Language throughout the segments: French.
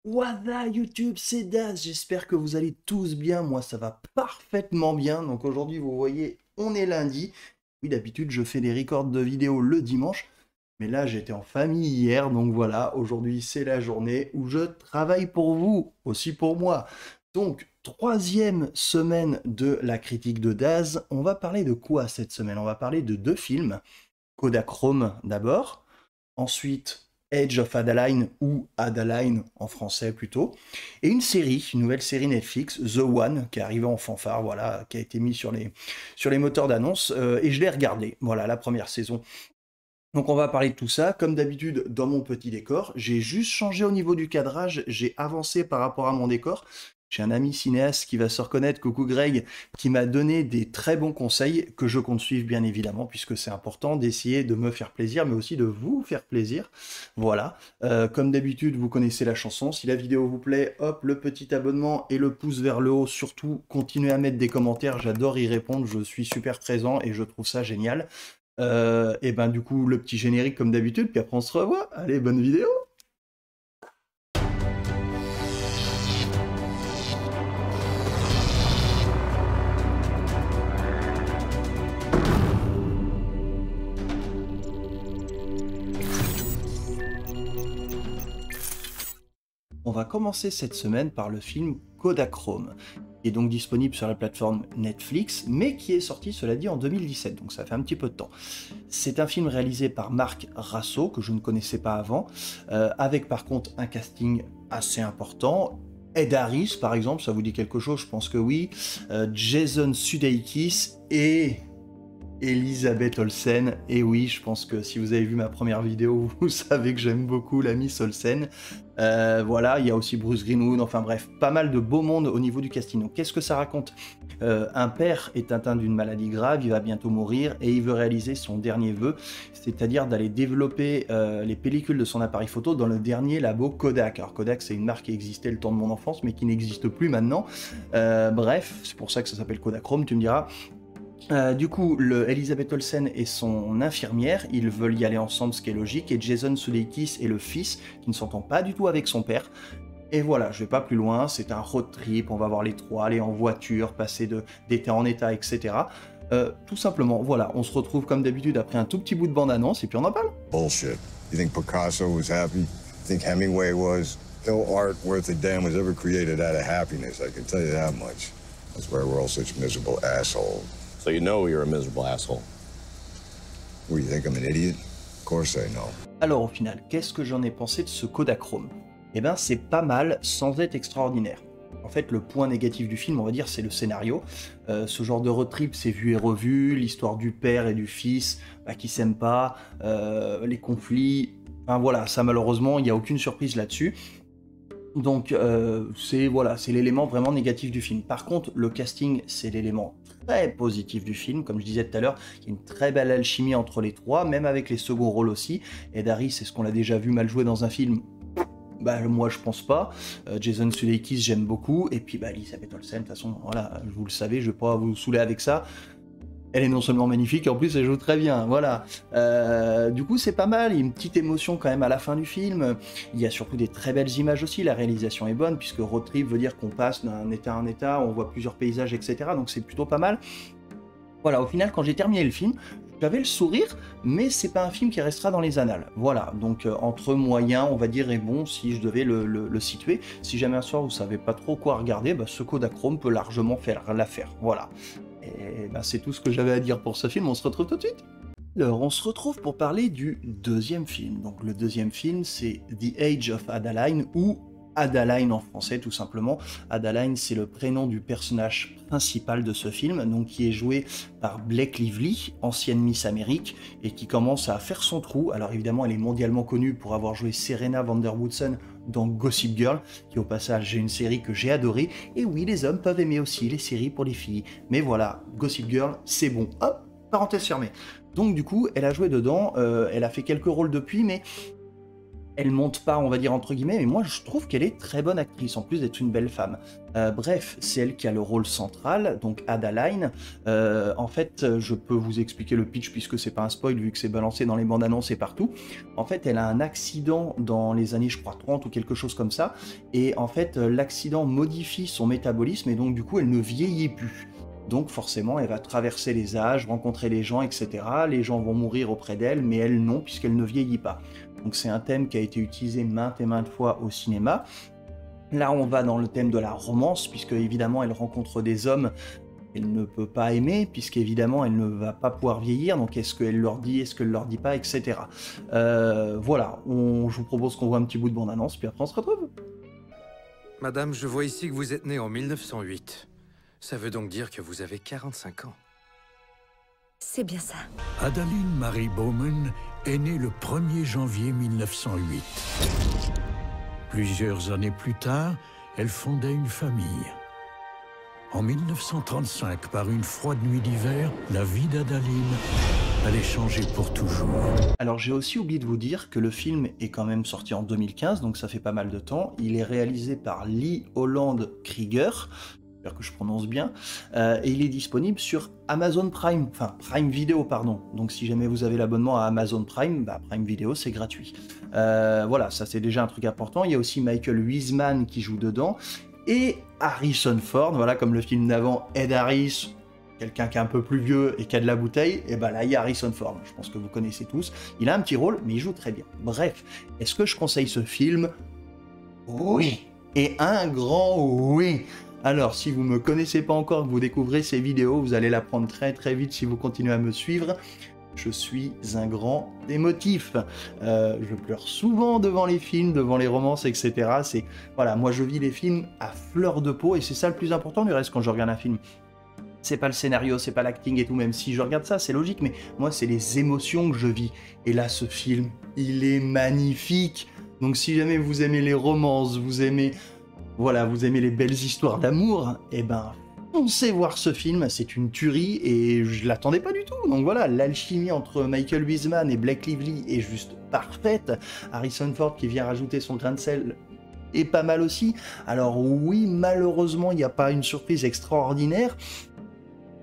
Wada YouTube, c'est Daz, j'espère que vous allez tous bien, moi ça va parfaitement bien, donc aujourd'hui vous voyez, on est lundi. Oui, d'habitude je fais des records de vidéos le dimanche, mais là j'étais en famille hier, donc voilà, aujourd'hui c'est la journée où je travaille pour vous, aussi pour moi. Donc, troisième semaine de la critique de Daz, on va parler de quoi cette semaine? On va parler de deux films, Kodachrome d'abord, ensuite Age of Adaline ou Adaline en français plutôt, et une série, une nouvelle série Netflix, The One, qui est arrivée en fanfare, voilà, qui a été mise sur les moteurs d'annonce, et je l'ai regardé, voilà, la première saison. Donc on va parler de tout ça, comme d'habitude dans mon petit décor, j'ai juste changé au niveau du cadrage, j'ai avancé par rapport à mon décor. J'ai un ami cinéaste qui va se reconnaître, coucou Greg, qui m'a donné des très bons conseils que je compte suivre bien évidemment, puisque c'est important d'essayer de me faire plaisir, mais aussi de vous faire plaisir. Voilà. Comme d'habitude, vous connaissez la chanson. Si la vidéo vous plaît, hop, le petit abonnement et le pouce vers le haut. Surtout, continuez à mettre des commentaires, j'adore y répondre, je suis super présent et je trouve ça génial. Et ben du coup, le petit générique comme d'habitude, puis après on se revoit. Allez, bonne vidéo! On va commencer cette semaine par le film Kodachrome, qui est donc disponible sur la plateforme Netflix, mais qui est sorti, cela dit, en 2017, donc ça fait un petit peu de temps. C'est un film réalisé par Marc Rasso, que je ne connaissais pas avant, avec par contre un casting assez important. Ed Harris, par exemple, ça vous dit quelque chose? Je pense que oui. Jason Sudeikis et Elisabeth Olsen, et oui, je pense que si vous avez vu ma première vidéo, vous savez que j'aime beaucoup la Miss Olsen. Voilà, il y a aussi Bruce Greenwood, enfin bref, pas mal de beau monde au niveau du casting. Donc qu'est-ce que ça raconte? Un père est atteint d'une maladie grave, il va bientôt mourir, et il veut réaliser son dernier vœu, c'est-à-dire d'aller développer les pellicules de son appareil photo dans le dernier labo Kodak. Alors Kodak, c'est une marque qui existait le temps de mon enfance, mais qui n'existe plus maintenant. Bref, c'est pour ça que ça s'appelle Kodachrome, tu me diras. Du coup, Elisabeth Olsen est son infirmière, ils veulent y aller ensemble, ce qui est logique, et Jason Sudeikis est le fils qui ne s'entend pas du tout avec son père. Et voilà, je vais pas plus loin, c'est un road trip, on va voir les trois, aller en voiture, passer d'état en état, etc. Tout simplement, voilà, on se retrouve comme d'habitude après un tout petit bout de bande-annonce, et puis on en parle. Bullshit. You think Picasso was happy? You think Hemingway was? No art worth a damn was ever created out of happiness, I can tell you that much. That's why we're all such miserable assholes. So you know you're a miserable asshole. What, you think I'm an idiot? Of course I know. Alors au final, qu'est-ce que j'en ai pensé de ce Kodachrome? Eh ben c'est pas mal sans être extraordinaire. En fait, le point négatif du film, on va dire, c'est le scénario. Ce genre de road trip, c'est vu et revu, l'histoire du père et du fils qui s'aiment pas, les conflits. Enfin voilà, ça malheureusement, il n'y a aucune surprise là-dessus. Donc c'est voilà, c'est l'élément vraiment négatif du film. Par contre, le casting, c'est l'élément très positif du film. Comme je disais tout à l'heure, il y a une très belle alchimie entre les trois, même avec les seconds rôles aussi. Ed Harris, c'est ce qu'on l'a déjà vu mal jouer dans un film. Bah moi je pense pas. Jason Sudeikis j'aime beaucoup. Et puis bah Elisabeth Olsen, de toute façon, voilà, vous le savez, je vais pas vous saouler avec ça. Elle est non seulement magnifique, en plus elle joue très bien, voilà. Du coup c'est pas mal, il y a une petite émotion quand même à la fin du film. Il y a surtout des très belles images aussi, la réalisation est bonne, puisque road trip veut dire qu'on passe d'un état à un état, on voit plusieurs paysages, etc. Donc c'est plutôt pas mal. Voilà, au final quand j'ai terminé le film, j'avais le sourire, mais c'est pas un film qui restera dans les annales. Voilà, donc entre moyen, on va dire, et bon, si je devais le situer, si jamais un soir vous savez pas trop quoi regarder, bah, ce Kodachrome peut largement faire l'affaire. Voilà. Et ben, c'est tout ce que j'avais à dire pour ce film, on se retrouve tout de suite. Alors, on se retrouve pour parler du deuxième film. Donc, le deuxième film, c'est The Age of Adaline, ou Adaline en français, tout simplement. Adaline, c'est le prénom du personnage principal de ce film, donc qui est joué par Blake Lively, ancienne Miss Amérique, et qui commence à faire son trou. Alors, évidemment, elle est mondialement connue pour avoir joué Serena van der Woodsen dans Gossip Girl, qui au passage est une série que j'ai adorée. Et oui, les hommes peuvent aimer aussi les séries pour les filles. Mais voilà, Gossip Girl, c'est bon. Hop, parenthèse fermée. Donc du coup, elle a joué dedans, elle a fait quelques rôles depuis, mais elle monte pas, on va dire entre guillemets, mais moi je trouve qu'elle est très bonne actrice, en plus d'être une belle femme. Bref, c'est elle qui a le rôle central, donc Adaline. En fait, je peux vous expliquer le pitch puisque c'est pas un spoil vu que c'est balancé dans les bandes annonces et partout. En fait, elle a un accident dans les années, je crois, 30 ou quelque chose comme ça, et en fait, l'accident modifie son métabolisme et donc du coup, elle ne vieillit plus. Donc forcément, elle va traverser les âges, rencontrer les gens, etc. Les gens vont mourir auprès d'elle, mais elle non, puisqu'elle ne vieillit pas. Donc c'est un thème qui a été utilisé maintes et maintes fois au cinéma. Là, on va dans le thème de la romance, puisque évidemment, elle rencontre des hommes qu'elle ne peut pas aimer, puisqu'évidemment, elle ne va pas pouvoir vieillir. Donc est-ce qu'elle leur dit, est-ce qu'elle leur dit pas, etc. Voilà, je vous propose qu'on voit un petit bout de bande-annonce, puis après on se retrouve. Madame, je vois ici que vous êtes née en 1908. Ça veut donc dire que vous avez 45 ans. C'est bien ça. Adaline Marie Bowman est née le 1er janvier 1908. Plusieurs années plus tard, elle fondait une famille. En 1935, par une froide nuit d'hiver, la vie d'Adaline allait changer pour toujours. Alors j'ai aussi oublié de vous dire que le film est quand même sorti en 2015, donc ça fait pas mal de temps. Il est réalisé par Lee Holland Krieger, j'espère que je prononce bien, et il est disponible sur Amazon Prime, enfin Prime Video pardon, donc si jamais vous avez l'abonnement à Amazon Prime, bah Prime Video c'est gratuit. Voilà, ça c'est déjà un truc important. Il y a aussi Michael Wiseman qui joue dedans, et Harrison Ford, voilà, comme le film d'avant, Ed Harris, quelqu'un qui est un peu plus vieux et qui a de la bouteille, et ben là il y a Harrison Ford, je pense que vous connaissez tous, il a un petit rôle mais il joue très bien. Bref, est-ce que je conseille ce film? Oui, et un grand oui. Alors, si vous ne me connaissez pas encore, que vous découvrez ces vidéos, vous allez l'apprendre très très vite si vous continuez à me suivre. Je suis un grand émotif. Je pleure souvent devant les films, devant les romances, etc. Voilà, moi je vis les films à fleur de peau et c'est ça le plus important du reste quand je regarde un film. C'est pas le scénario, c'est pas l'acting et tout, même si je regarde ça, c'est logique, mais moi c'est les émotions que je vis. Et là, ce film, il est magnifique. Donc si jamais vous aimez les romances, vous aimez les belles histoires d'amour, eh ben, foncez voir ce film, c'est une tuerie et je l'attendais pas du tout. Donc voilà, l'alchimie entre Michael Wiseman et Blake Lively est juste parfaite. Harrison Ford qui vient rajouter son grain de sel est pas mal aussi. Alors oui, malheureusement, il n'y a pas une surprise extraordinaire.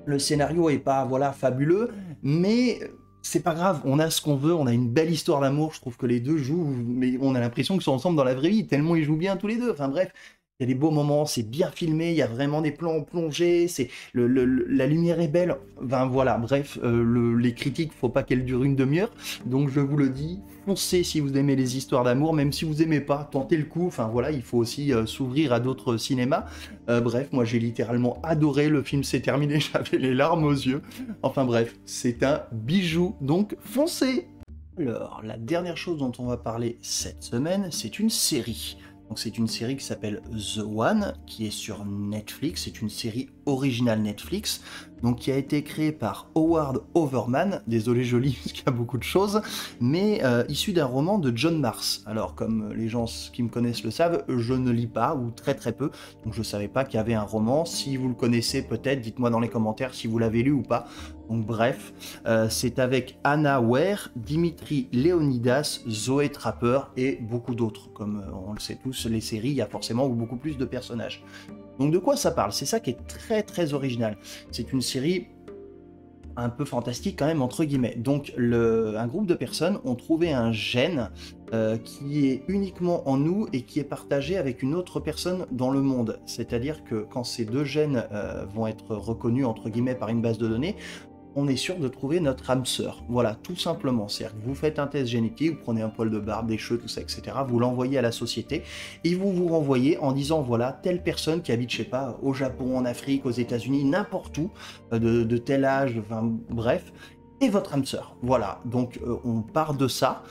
Le scénario est pas, voilà, fabuleux, mais c'est pas grave, on a ce qu'on veut, on a une belle histoire d'amour, je trouve que les deux jouent, mais on a l'impression qu'ils sont ensemble dans la vraie vie, tellement ils jouent bien tous les deux, enfin bref. Il y a des beaux moments, c'est bien filmé, il y a vraiment des plans en plongée, la lumière est belle. Enfin voilà, bref, les critiques, faut pas qu'elles durent une demi-heure. Donc je vous le dis, foncez si vous aimez les histoires d'amour, même si vous aimez pas, tentez le coup. Enfin voilà, il faut aussi s'ouvrir à d'autres cinémas. Bref, moi j'ai littéralement adoré, le film s'est terminé, j'avais les larmes aux yeux. Enfin bref, c'est un bijou, donc foncez! Alors, la dernière chose dont on va parler cette semaine, c'est une série. Donc c'est une série qui s'appelle The One, qui est sur Netflix, c'est une série originale Netflix, donc qui a été créée par Howard Overman, désolé je lis parce qu'il y a beaucoup de choses, mais issu d'un roman de John Marsh. Alors comme les gens qui me connaissent le savent, je ne lis pas, ou très très peu, donc je ne savais pas qu'il y avait un roman. Si vous le connaissez peut-être, dites-moi dans les commentaires si vous l'avez lu ou pas. Donc bref, c'est avec Anna Ware, Dimitri Leonidas, Zoé Trapper et beaucoup d'autres. Comme on le sait tous, les séries, il y a forcément beaucoup plus de personnages. Donc de quoi ça parle? C'est ça qui est très très original. C'est une série un peu fantastique quand même, entre guillemets. Donc un groupe de personnes ont trouvé un gène qui est uniquement en nous et qui est partagé avec une autre personne dans le monde. C'est-à-dire que quand ces deux gènes vont être reconnus, entre guillemets, par une base de données, on est sûr de trouver notre âme sœur. Voilà, tout simplement. C'est-à-dire que vous faites un test génétique, vous prenez un poil de barbe, des cheveux, tout ça, etc. Vous l'envoyez à la société et vous vous renvoyez en disant, voilà, telle personne qui habite, je sais pas, au Japon, en Afrique, aux États-Unis, n'importe où, de tel âge, enfin bref, et votre âme sœur. Voilà, donc on part de ça.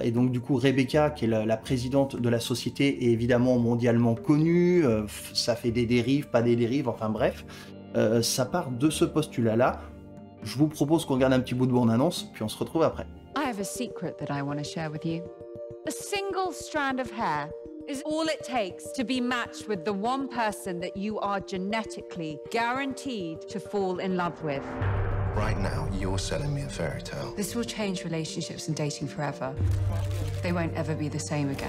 Et donc du coup, Rebecca, qui est la présidente de la société, est évidemment mondialement connue. Ça fait des dérives, pas des dérives, enfin bref. Ça part de ce postulat-là. Je vous propose qu'on regarde un petit bout de bande-annonce, puis on se retrouve après. I have a secret that I want to share with you. A single strand of hair is all it takes to be matched with the one person that you are genetically guaranteed to fall in love with. Right now, you're selling me a fairy tale. This will change relationships and dating forever. They won't ever be the same again.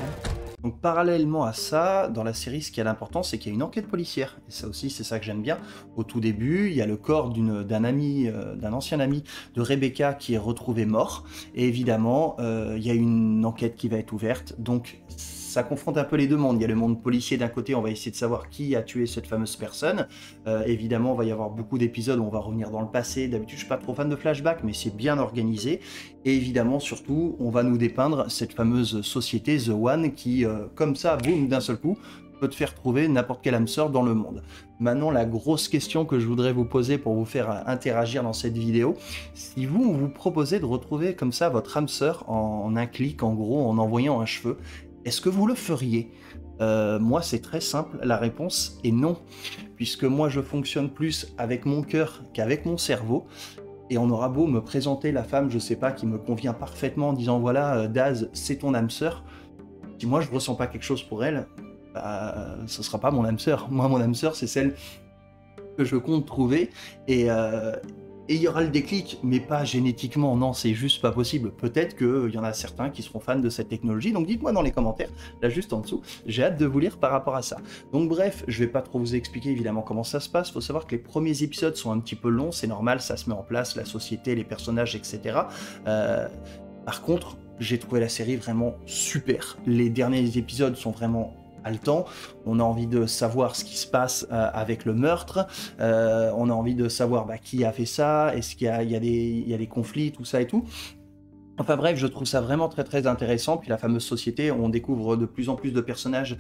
Donc parallèlement à ça, dans la série, ce qui a l'importance, c'est qu'il y a une enquête policière. Et ça aussi, c'est ça que j'aime bien. Au tout début, il y a le corps d'un ancien ami de Rebecca qui est retrouvé mort. Et évidemment, il y a une enquête qui va être ouverte. Donc ça confronte un peu les deux mondes. Il y a le monde policier d'un côté, on va essayer de savoir qui a tué cette fameuse personne. Évidemment, il va y avoir beaucoup d'épisodes où on va revenir dans le passé. D'habitude, je suis pas trop fan de flashback, mais c'est bien organisé. Et évidemment, surtout, on va nous dépeindre cette fameuse société, The One, qui, comme ça, boum, d'un seul coup, peut te faire trouver n'importe quelle âme sœur dans le monde. Maintenant, la grosse question que je voudrais vous poser pour vous faire interagir dans cette vidéo, si vous vous proposez de retrouver comme ça votre âme sœur en un clic, en gros, en envoyant un cheveu, est-ce que vous le feriez? Moi, c'est très simple, la réponse est non, puisque moi, je fonctionne plus avec mon cœur qu'avec mon cerveau, et on aura beau me présenter la femme, je sais pas, qui me convient parfaitement en disant, voilà, Daz, c'est ton âme sœur, si moi, je ressens pas quelque chose pour elle, bah, ce sera pas mon âme sœur. Moi, mon âme sœur, c'est celle que je compte trouver, et il y aura le déclic, mais pas génétiquement, non, c'est juste pas possible. Peut-être qu'il y en a certains qui seront fans de cette technologie, donc dites-moi dans les commentaires, là juste en dessous, j'ai hâte de vous lire par rapport à ça. Donc bref, je vais pas trop vous expliquer évidemment comment ça se passe, faut savoir que les premiers épisodes sont un petit peu longs, c'est normal, ça se met en place, la société, les personnages, etc. Par contre, j'ai trouvé la série vraiment super. Les derniers épisodes sont vraiment haletants, on a envie de savoir ce qui se passe avec le meurtre, on a envie de savoir qui a fait ça, est-ce qu'il y a des conflits, tout ça et tout. Enfin bref, je trouve ça vraiment très très intéressant. Puis la fameuse société, on découvre de plus en plus de personnages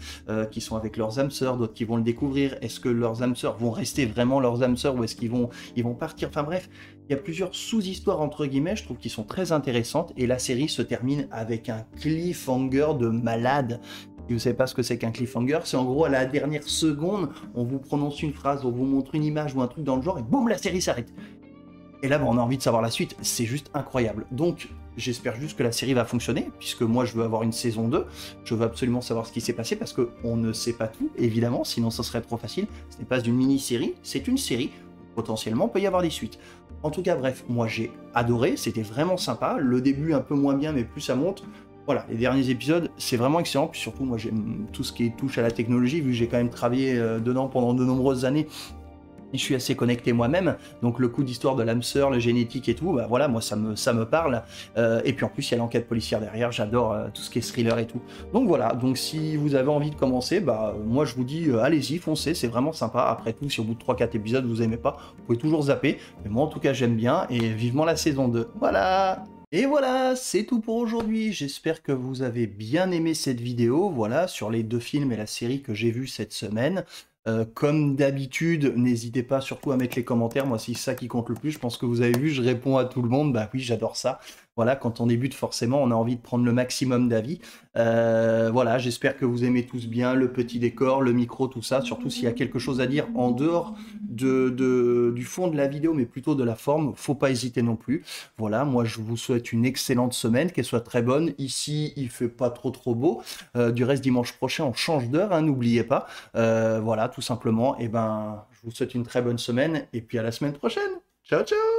qui sont avec leurs âmes sœurs, d'autres qui vont le découvrir. Est-ce que leurs âmes sœurs vont rester vraiment leurs âmes sœurs ou est-ce qu'ils vont partir? Enfin bref, il y a plusieurs sous-histoires entre guillemets, je trouve qu'ils sont très intéressantes. Et la série se termine avec un cliffhanger de malade. Si vous ne savez pas ce que c'est qu'un cliffhanger, c'est en gros à la dernière seconde, on vous prononce une phrase, on vous montre une image ou un truc dans le genre et boum, la série s'arrête. Et là, on a envie de savoir la suite, c'est juste incroyable. Donc, j'espère juste que la série va fonctionner, puisque moi, je veux avoir une saison 2. Je veux absolument savoir ce qui s'est passé, parce qu'on ne sait pas tout, évidemment, sinon ça serait trop facile. Ce n'est pas une mini-série, c'est une série. Potentiellement, il peut y avoir des suites. En tout cas, bref, moi, j'ai adoré, c'était vraiment sympa. Le début, un peu moins bien, mais plus ça monte. Voilà, les derniers épisodes, c'est vraiment excellent. Puis surtout, moi, j'aime tout ce qui touche à la technologie, vu que j'ai quand même travaillé dedans pendant de nombreuses années. Et je suis assez connecté moi-même, donc le coup d'histoire de l'âme sœur, le génétique et tout, bah voilà, moi ça me parle. Et puis en plus il y a l'enquête policière derrière, j'adore tout ce qui est thriller et tout. Donc voilà, donc si vous avez envie de commencer, bah moi je vous dis allez-y, foncez, c'est vraiment sympa. Après tout, si au bout de 3-4 épisodes vous aimez pas, vous pouvez toujours zapper. Mais moi en tout cas j'aime bien et vivement la saison 2. Voilà! Et voilà, c'est tout pour aujourd'hui. J'espère que vous avez bien aimé cette vidéo, voilà, sur les 2 films et la série que j'ai vus cette semaine. Comme d'habitude, n'hésitez pas surtout à mettre les commentaires, moi c'est ça qui compte le plus, je pense que vous avez vu, je réponds à tout le monde, bah oui j'adore ça. Voilà, quand on débute forcément, on a envie de prendre le maximum d'avis. Voilà, j'espère que vous aimez tous bien le petit décor, le micro, tout ça, surtout s'il y a quelque chose à dire en dehors du fond de la vidéo, mais plutôt de la forme, faut pas hésiter non plus. Voilà, moi je vous souhaite une excellente semaine, qu'elle soit très bonne. Ici, il fait pas trop beau. Du reste, dimanche prochain, on change d'heure, hein, n'oubliez pas. Voilà, tout simplement, et ben, je vous souhaite une très bonne semaine, et puis à la semaine prochaine. Ciao, ciao!